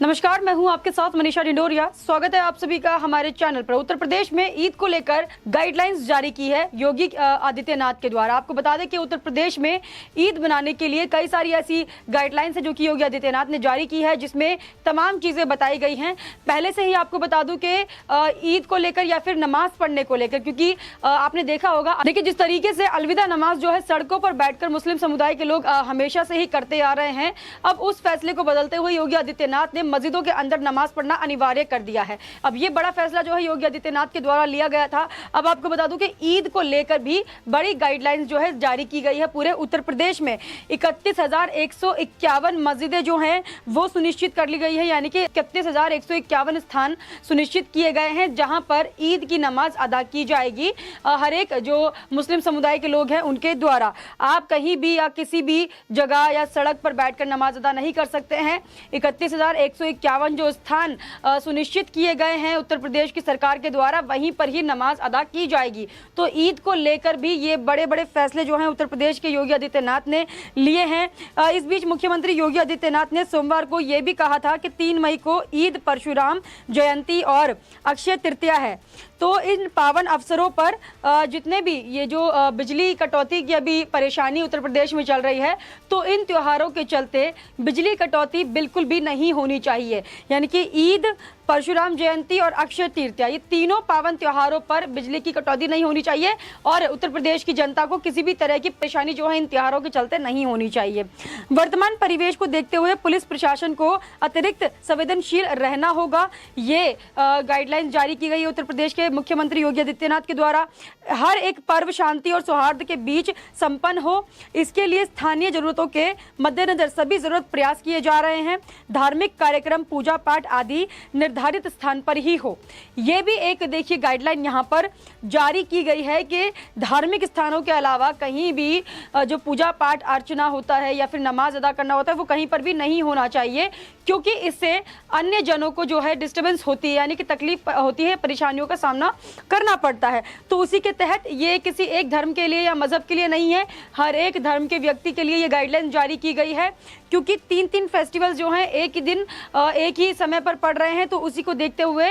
नमस्कार, मैं हूं आपके साथ मनीषा डिंडोरिया। स्वागत है आप सभी का हमारे चैनल पर। उत्तर प्रदेश में ईद को लेकर गाइडलाइंस जारी की है योगी आदित्यनाथ के द्वारा। आपको बता दें कि उत्तर प्रदेश में ईद मनाने के लिए कई सारी ऐसी गाइडलाइंस है जो कि योगी आदित्यनाथ ने जारी की है, जिसमें तमाम चीजें बताई गई हैं। पहले से ही आपको बता दूं कि ईद को लेकर या फिर नमाज पढ़ने को लेकर, क्योंकि आपने देखा होगा, देखिए जिस तरीके से अलविदा नमाज जो है सड़कों पर बैठकर मुस्लिम समुदाय के लोग हमेशा से ही करते आ रहे हैं, अब उस फैसले को बदलते हुए योगी आदित्यनाथ ने मस्जिदों के अंदर नमाज पढ़ना अनिवार्य कर दिया है। अब ये बड़ा फैसला जो है योगी आदित्यनाथ के द्वारा लिया गया था। अब आपको बता दूं कि ईद को लेकर भी बड़ी गाइडलाइंस जो है जारी की गई है। पूरे उत्तर प्रदेश में 31,151 मस्जिदें जो हैं वो सुनिश्चित कर ली गई है, यानी कि 31,151 स्थान सुनिश्चित किए गए हैं जहां पर ईद की नमाज अदा की जाएगी हर एक जो मुस्लिम समुदाय के लोग हैं उनके द्वारा। आप कहीं भी या किसी भी जगह या सड़क पर बैठकर नमाज अदा नहीं कर सकते हैं। 31,151 जो स्थान सुनिश्चित किए गए हैं उत्तर प्रदेश की सरकार के द्वारा, वहीं पर ही नमाज अदा की जाएगी। तो ईद को लेकर भी ये बड़े बड़े फैसले जो हैं उत्तर प्रदेश के योगी आदित्यनाथ ने लिए हैं। इस बीच मुख्यमंत्री योगी आदित्यनाथ ने सोमवार को यह भी कहा था कि 3 मई को ईद, परशुराम जयंती और अक्षय तृतीया है। तो इन पावन अवसरों पर जितने भी ये जो बिजली कटौती की अभी परेशानी उत्तर प्रदेश में चल रही है, तो इन त्योहारों के चलते बिजली कटौती बिल्कुल भी नहीं होनी चाहिए। यानी कि ईद, परशुराम जयंती और अक्षय तृतीया, ये तीनों पावन त्योहारों पर बिजली की कटौती नहीं होनी चाहिए और उत्तर प्रदेश की जनता को किसी भी तरह की परेशानी जो है इन त्योहारों के चलते नहीं होनी चाहिए। वर्तमान परिवेश को देखते हुए पुलिस प्रशासन को अतिरिक्त संवेदनशील रहना होगा। ये गाइडलाइन जारी की गई है उत्तर प्रदेश के मुख्यमंत्री योगी आदित्यनाथ के द्वारा। हर एक पर्व शांति और सौहार्द के बीच संपन्न हो, इसके लिए स्थानीय जरूरतों के मद्देनजर सभी जरूरत प्रयास किए जा रहे हैं। धार्मिक कार्यक्रम, पूजा पाठ आदि निर्धारित स्थान पर ही हो। यह भी एक देखिए गाइडलाइन यहाँ पर जारी की गई है कि धार्मिक स्थानों के अलावा कहीं भी जो पूजा पाठ अर्चना होता है या फिर नमाज अदा करना होता है वो कहीं पर भी नहीं होना चाहिए, क्योंकि इससे अन्य जनों को जो है डिस्टर्बेंस होती है, यानी कि तकलीफ होती है, परेशानियों का सामना करना पड़ता है। तो उसी के तहत ये किसी एक धर्म के लिए या मजहब के लिए नहीं है, हर एक धर्म के व्यक्ति के लिए ये गाइडलाइन जारी की गई है। क्योंकि 3 फेस्टिवल्स जो हैं एक ही दिन एक ही समय पर पड़ रहे हैं, तो उसी को देखते हुए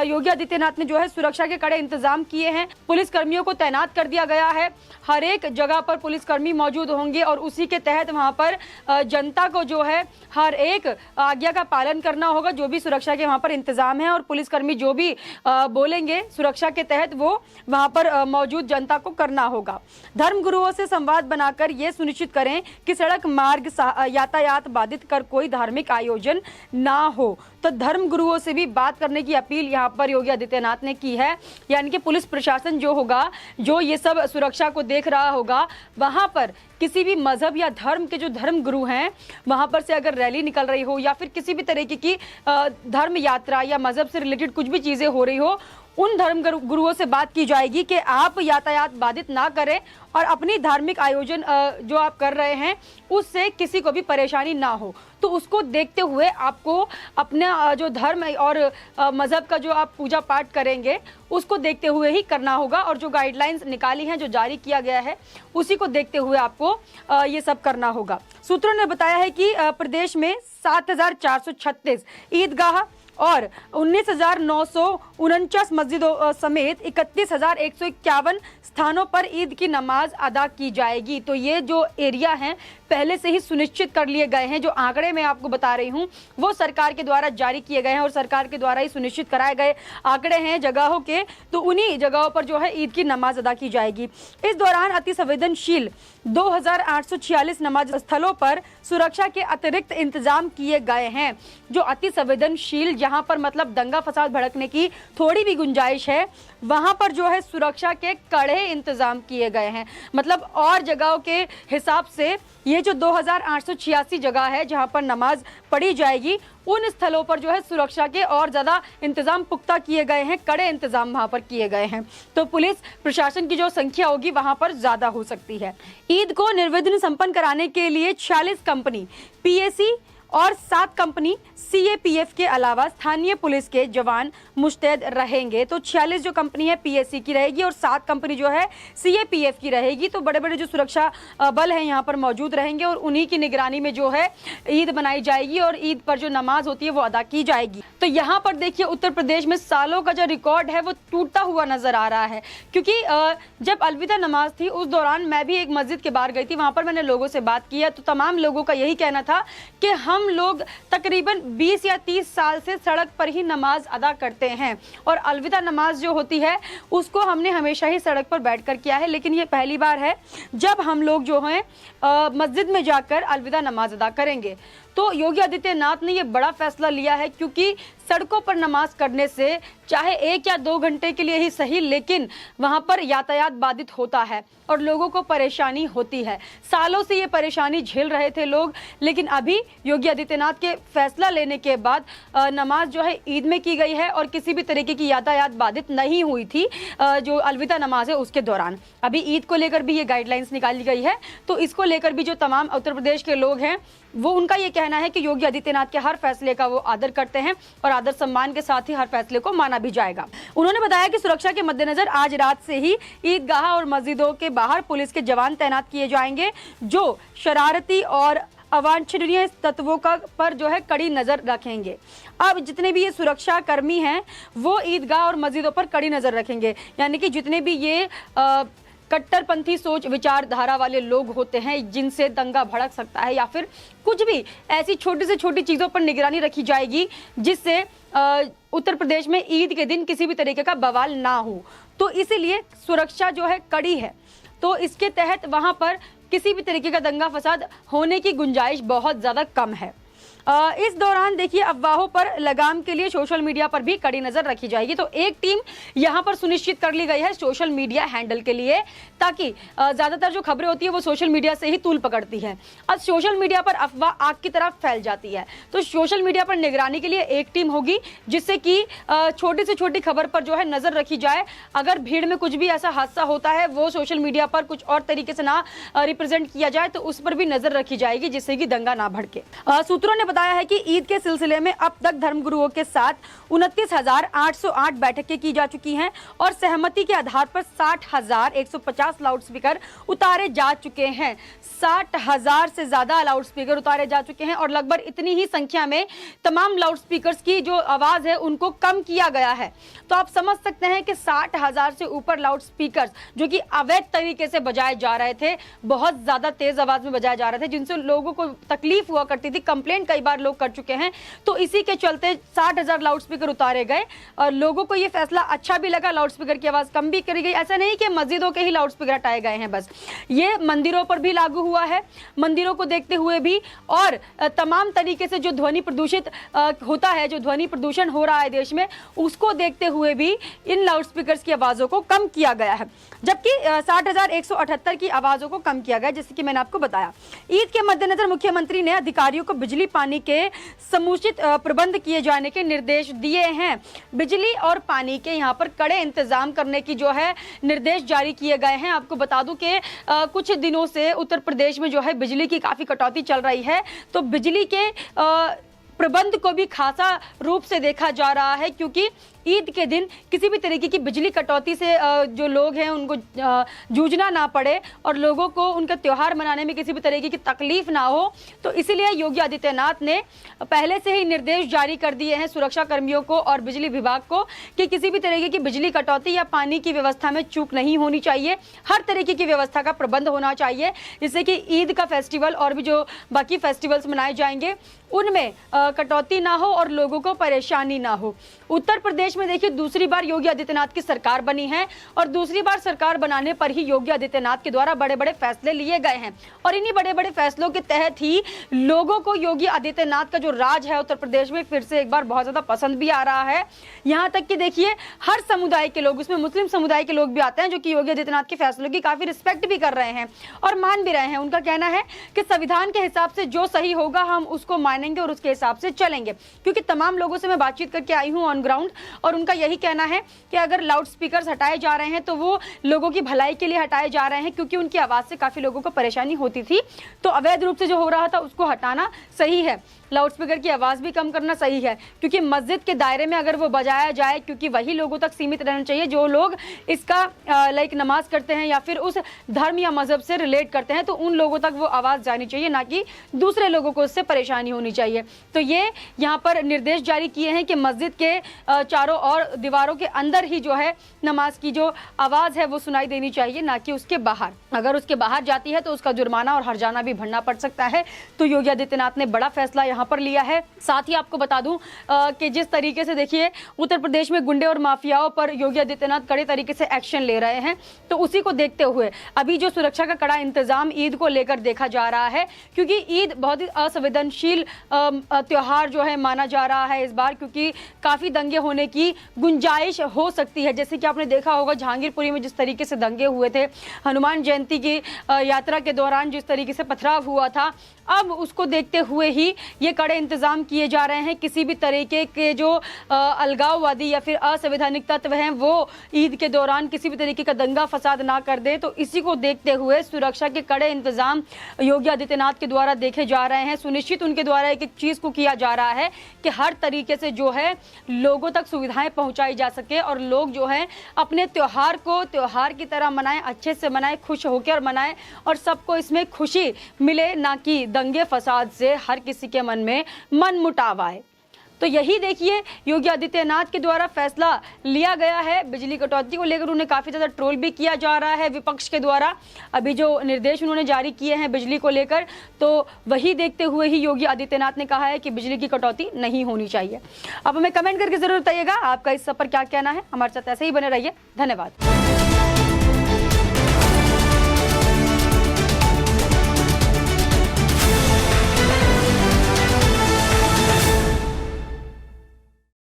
योगी आदित्यनाथ ने जो है सुरक्षा के कड़े इंतजाम किए हैं। पुलिस कर्मियों को तैनात कर दिया गया है, हर एक जगह पर पुलिसकर्मी मौजूद होंगे और उसी के तहत वहां पर जनता को जो है हर एक आज्ञा का पालन करना होगा। जो भी सुरक्षा के वहां पर इंतजाम है और पुलिसकर्मी जो भी बोलेंगे सुरक्षा के तहत वो वहां पर मौजूद जनता को करना होगा। धर्म गुरुओं से संवाद बनाकर ये सुनिश्चित करें कि सड़क मार्ग यातायात बाधित कर कोई धार्मिक आयोजन ना हो। तो धर्म गुरुओं से भी बात करने की अपील यहाँ पर योगी आदित्यनाथ ने की है। यानी कि पुलिस प्रशासन जो होगा, जो ये सब सुरक्षा को देख रहा होगा, वहां पर किसी भी मजहब या धर्म के जो धर्म गुरु हैं वहां पर से अगर रैली निकल रही हो या फिर किसी भी तरीके की धर्म यात्रा या मजहब से रिलेटेड कुछ भी चीजें हो रही हो, उन धर्म गुरुओं से बात की जाएगी कि आप यातायात बाधित ना करें और अपनी धार्मिक आयोजन जो आप कर रहे हैं उससे किसी को भी परेशानी ना हो। तो उसको देखते हुए आपको अपना जो धर्म और मजहब का जो आप पूजा पाठ करेंगे उसको देखते हुए ही करना होगा। और जो गाइडलाइंस निकाली हैं, जो जारी किया गया है, उसी को देखते हुए आपको ये सब करना होगा। सूत्रों ने बताया है कि प्रदेश में 7,436 ईदगाह और 19,949 मस्जिदों समेत 31,151 स्थानों पर ईद की नमाज अदा की जाएगी। तो ये जो एरिया हैं पहले से ही सुनिश्चित कर लिए गए हैं। जो आंकड़े मैं आपको बता रही हूं वो सरकार के द्वारा जारी किए गए हैं और सरकार के द्वारा ही सुनिश्चित कराए गए आंकड़े हैं जगहों के। तो उन्हीं जगहों पर जो है ईद की नमाज अदा की जाएगी। इस दौरान अति संवेदनशील 2,846 नमाज स्थलों पर सुरक्षा के अतिरिक्त इंतजाम किए गए हैं। जो अति संवेदनशील, जहां पर मतलब दंगा फसाद भड़कने की थोड़ी भी गुंजाइश है, वहां पर जो है सुरक्षा के कड़े इंतजाम किए गए हैं। मतलब और जगहों के हिसाब से ये जो 2,886 जगह है जहां पर नमाज पढ़ी जाएगी, उन स्थलों पर जो है सुरक्षा के और ज्यादा इंतजाम पुख्ता किए गए हैं, कड़े इंतजाम वहां पर किए गए हैं। तो पुलिस प्रशासन की जो संख्या होगी वहां पर ज्यादा हो सकती है। ईद को निर्विघ्न संपन्न कराने के लिए 46 कंपनी, पीएसी और 7 कंपनी CAPF के अलावा स्थानीय पुलिस के जवान मुस्तैद रहेंगे। तो 46 जो कंपनी है PSC की रहेगी और 7 कंपनी जो है CAPF की रहेगी। तो बड़े बड़े जो सुरक्षा बल हैं यहाँ पर मौजूद रहेंगे और उन्हीं की निगरानी में जो है ईद मनाई जाएगी और ईद पर जो नमाज होती है वो अदा की जाएगी। तो यहाँ पर देखिए उत्तर प्रदेश में सालों का जो रिकॉर्ड है वो टूटता हुआ नजर आ रहा है, क्योंकि जब अलविदा नमाज थी उस दौरान मैं भी एक मस्जिद के बाहर गई थी, वहां पर मैंने लोगों से बात किया तो तमाम लोगों का यही कहना था कि हम लोग तकरीबन 20 या 30 साल से सड़क पर ही नमाज अदा करते हैं और अलविदा नमाज जो होती है उसको हमने हमेशा ही सड़क पर बैठकर किया है, लेकिन ये पहली बार है जब हम लोग जो हैं मस्जिद में जाकर अलविदा नमाज अदा करेंगे। तो योगी आदित्यनाथ ने ये बड़ा फैसला लिया है, क्योंकि सड़कों पर नमाज करने से चाहे 1 या 2 घंटे के लिए ही सही, लेकिन वहां पर यातायात बाधित होता है और लोगों को परेशानी होती है। सालों से ये परेशानी झेल रहे थे लोग, लेकिन अभी योगी आदित्यनाथ के फैसला लेने के बाद नमाज जो है ईद में की गई है और किसी भी तरीके की यातायात बाधित नहीं हुई थी जो अलविदा नमाज है उसके दौरान। अभी ईद को लेकर भी ये गाइडलाइंस निकाली गई है, तो इसको लेकर भी जो तमाम उत्तर प्रदेश के लोग हैं वो उनका ये कहना है कि योगी आदित्यनाथ के हर फैसले का वो आदर करते हैं और आदर सम्मान के साथ ही हर फैसले को माना भी जाएगा। उन्होंने बताया कि सुरक्षा के मद्देनजर आज रात से ही ईदगाह और मस्जिदों के बाहर पुलिस के जवान तैनात किए जाएंगे, जो शरारती और अवांछनीय तत्वों का पर जो है कड़ी नजर रखेंगे। अब जितने भी ये सुरक्षा कर्मी हैं वो ईदगाह और मस्जिदों पर कड़ी नजर रखेंगे, यानी कि जितने भी ये कट्टरपंथी सोच विचारधारा वाले लोग होते हैं जिनसे दंगा भड़क सकता है या फिर कुछ भी ऐसी छोटी से छोटी चीज़ों पर निगरानी रखी जाएगी जिससे उत्तर प्रदेश में ईद के दिन किसी भी तरीके का बवाल ना हो। तो इसीलिए सुरक्षा जो है कड़ी है, तो इसके तहत वहां पर किसी भी तरीके का दंगा फसाद होने की गुंजाइश बहुत ज़्यादा कम है। इस दौरान देखिए अफवाहों पर लगाम के लिए सोशल मीडिया पर भी कड़ी नजर रखी जाएगी। तो एक टीम यहां पर सुनिश्चित कर ली गई है सोशल मीडिया हैंडल के लिए, ताकि ज्यादातर जो खबरें होती है वो सोशल मीडिया से ही तूल पकड़ती है। अब सोशल मीडिया पर अफवाह आग की तरह फैल जाती है, तो सोशल मीडिया पर निगरानी के लिए एक टीम होगी जिससे कि छोटी से छोटी खबर पर जो है नजर रखी जाए। अगर भीड़ में कुछ भी ऐसा हादसा होता है वो सोशल मीडिया पर कुछ और तरीके से ना रिप्रेजेंट किया जाए तो उस पर भी नजर रखी जाएगी जिससे कि दंगा ना भड़के। सूत्रों ने बताया है कि ईद के सिलसिले में अब तक धर्मगुरुओं के साथ 29,808 बैठकें की जा चुकी हैं और सहमति के आधार पर 60,150 लाउडस्पीकर उतारे जा चुके हैं। 60,000 से ज्यादा लाउडस्पीकर उतारे जा चुके हैं और लगभग इतनी ही संख्या में तमाम लाउडस्पीकर्स की जो आवाज है उनको कम किया गया है। तो आप समझ सकते हैं कि 60,000 से ऊपर लाउडस्पीकर्स जो कि अवैध तरीके से बजाए जा रहे थे, बहुत ज्यादा तेज आवाज में बजाए जा रहे थे, जिनसे लोगों को तकलीफ हुआ करती थी, कंप्लेंट कई बार लोग कर चुके हैं। तो इसी के चलते 60,000 लाउडस्पीकर उतारे गए और लोगों को ये फैसला अच्छा भी लगा, लाउडस्पीकर की आवाज कम भी करी गई। ऐसा नहीं कि मस्जिदों के ही लाउडस्पीकर हटाए गए हैं, बस ये मंदिरों पर भी लागू हुआ है। मंदिरों को देखते हुए भी और तमाम तरीके से जो ध्वनि प्रदूषित होता है, जो ध्वनि प्रदूषण हो रहा है देश में, उसको देखते हुए भी इन लाउडस्पीकर्स की आवाजों को कम किया गया है, जबकि 60,178 की आवाजों को कम किया गया, जैसे कि मैंने आपको बताया। ईद के मद्देनजर मुख्यमंत्री ने अधिकारियों को बिजली पानी के समुचित प्रबंध किए जाने के निर्देश दिए हैं। बिजली और पानी के यहाँ पर कड़े इंतजाम करने की जो है निर्देश जारी किए गए हैं। आपको बता दूं कि कुछ दिनों से उत्तर प्रदेश में जो है बिजली की काफी कटौती चल रही है, तो बिजली के प्रबंध को भी खासा रूप से देखा जा रहा है, क्योंकि ईद के दिन किसी भी तरीके की बिजली कटौती से जो लोग हैं उनको जूझना ना पड़े और लोगों को उनका त्यौहार मनाने में किसी भी तरीके की तकलीफ ना हो। तो इसीलिए योगी आदित्यनाथ ने पहले से ही निर्देश जारी कर दिए हैं सुरक्षा कर्मियों को और बिजली विभाग को कि किसी भी तरीके की बिजली कटौती या पानी की व्यवस्था में चूक नहीं होनी चाहिए। हर तरीके की व्यवस्था का प्रबंध होना चाहिए, जिससे कि ईद का फेस्टिवल और भी जो बाकी फेस्टिवल्स मनाए जाएंगे उनमें कटौती ना हो और लोगों को परेशानी ना हो। उत्तर प्रदेश में देखिए दूसरी बार योगी आदित्यनाथ की सरकार बनी है और दूसरी बार सरकार बनाने पर ही योगी आदित्यनाथ के द्वारा बड़े बड़े फैसले लिए गए हैं और इन्हीं बड़े बड़े फैसलों के तहत ही लोगों को योगी आदित्यनाथ का जो राज है उत्तर प्रदेश में फिर से एक बार बहुत ज्यादा पसंद भी आ रहा है। यहाँ तक कि देखिए हर समुदाय के लोग, उसमें मुस्लिम समुदाय के लोग भी आते हैं जो कि योगी आदित्यनाथ के फैसलों की काफी रिस्पेक्ट भी कर रहे हैं और मान भी रहे हैं। उनका कहना है कि संविधान के हिसाब से जो सही होगा हम उसको मानेंगे और उसके हिसाब से चलेंगे। क्योंकि तमाम लोगों से मैं बातचीत करके आई हूँ ऑन ग्राउंड, और उनका यही कहना है कि अगर लाउड स्पीकर्स हटाए जा रहे हैं तो वो लोगों की भलाई के लिए हटाए जा रहे हैं, क्योंकि उनकी आवाज़ से काफ़ी लोगों को परेशानी होती थी। तो अवैध रूप से जो हो रहा था उसको हटाना सही है, लाउड स्पीकर की आवाज़ भी कम करना सही है, क्योंकि मस्जिद के दायरे में अगर वो बजाया जाए, क्योंकि वही लोगों तक सीमित रहना चाहिए जो लोग इसका लाइक नमाज करते हैं या फिर उस धर्म या मजहब से रिलेट करते हैं, तो उन लोगों तक वो आवाज़ जानी चाहिए, ना कि दूसरे लोगों को उससे परेशानी होनी चाहिए। तो ये यहाँ पर निर्देश जारी किए हैं कि मस्जिद के चारों ओर दीवारों के अंदर ही जो है नमाज की जो आवाज़ है वो सुनाई देनी चाहिए, ना कि उसके बाहर। अगर उसके बाहर जाती है तो उसका जुर्माना और हर्जाना भी भरना पड़ सकता है। तो योगी आदित्यनाथ ने बड़ा फैसला यहाँ पर लिया है। साथ ही आपको बता दूं कि जिस तरीके से देखिए उत्तर प्रदेश में गुंडे और माफियाओं पर योगी आदित्यनाथ कड़े तरीके से एक्शन ले रहे हैं, तो उसी को देखते हुए अभी जो सुरक्षा का कड़ा इंतजाम ईद को लेकर देखा जा रहा है, क्योंकि ईद बहुत ही असंवेदनशील त्योहार जो है माना जा रहा है इस बार, क्योंकि काफ़ी दंगे होने की गुंजाइश हो सकती है। जैसे कि आपने देखा होगा जहांगीरपुरी में जिस तरीके से दंगे हुए थे, हनुमान जयंती की यात्रा के दौरान जिस तरीके से पथराव हुआ था, अब उसको देखते हुए ही ये कड़े इंतजाम किए जा रहे हैं। किसी भी तरीके के जो अलगाववादी या फिर असंवैधानिक तत्व हैं वो ईद के दौरान किसी भी तरीके का दंगा फसाद ना कर दे। तो इसी को देखते हुए सुरक्षा के कड़े इंतजाम योगी आदित्यनाथ के द्वारा देखे जा रहे हैं। सुनिश्चित उनके द्वारा एक एक चीज़ को किया जा रहा है कि हर तरीके से जो है लोगों तक सुविधाएं पहुंचाई जा सके और लोग जो है अपने त्यौहार को त्यौहार की तरह मनाएं, अच्छे से मनाएं, खुश होकर मनाएं और सबको इसमें खुशी मिले, ना कि दंगे फसाद से हर किसी के मन में मनमुटाव आए। तो यही देखिए योगी आदित्यनाथ के द्वारा फैसला लिया गया है। बिजली कटौती को लेकर उन्हें काफ़ी ज़्यादा ट्रोल भी किया जा रहा है विपक्ष के द्वारा। अभी जो निर्देश उन्होंने जारी किए हैं बिजली को लेकर, तो वही देखते हुए ही योगी आदित्यनाथ ने कहा है कि बिजली की कटौती नहीं होनी चाहिए। अब हमें कमेंट करके ज़रूर बताइएगा आपका इस सब पर क्या कहना है। हमारे साथ ऐसे ही बने रहिए। धन्यवाद।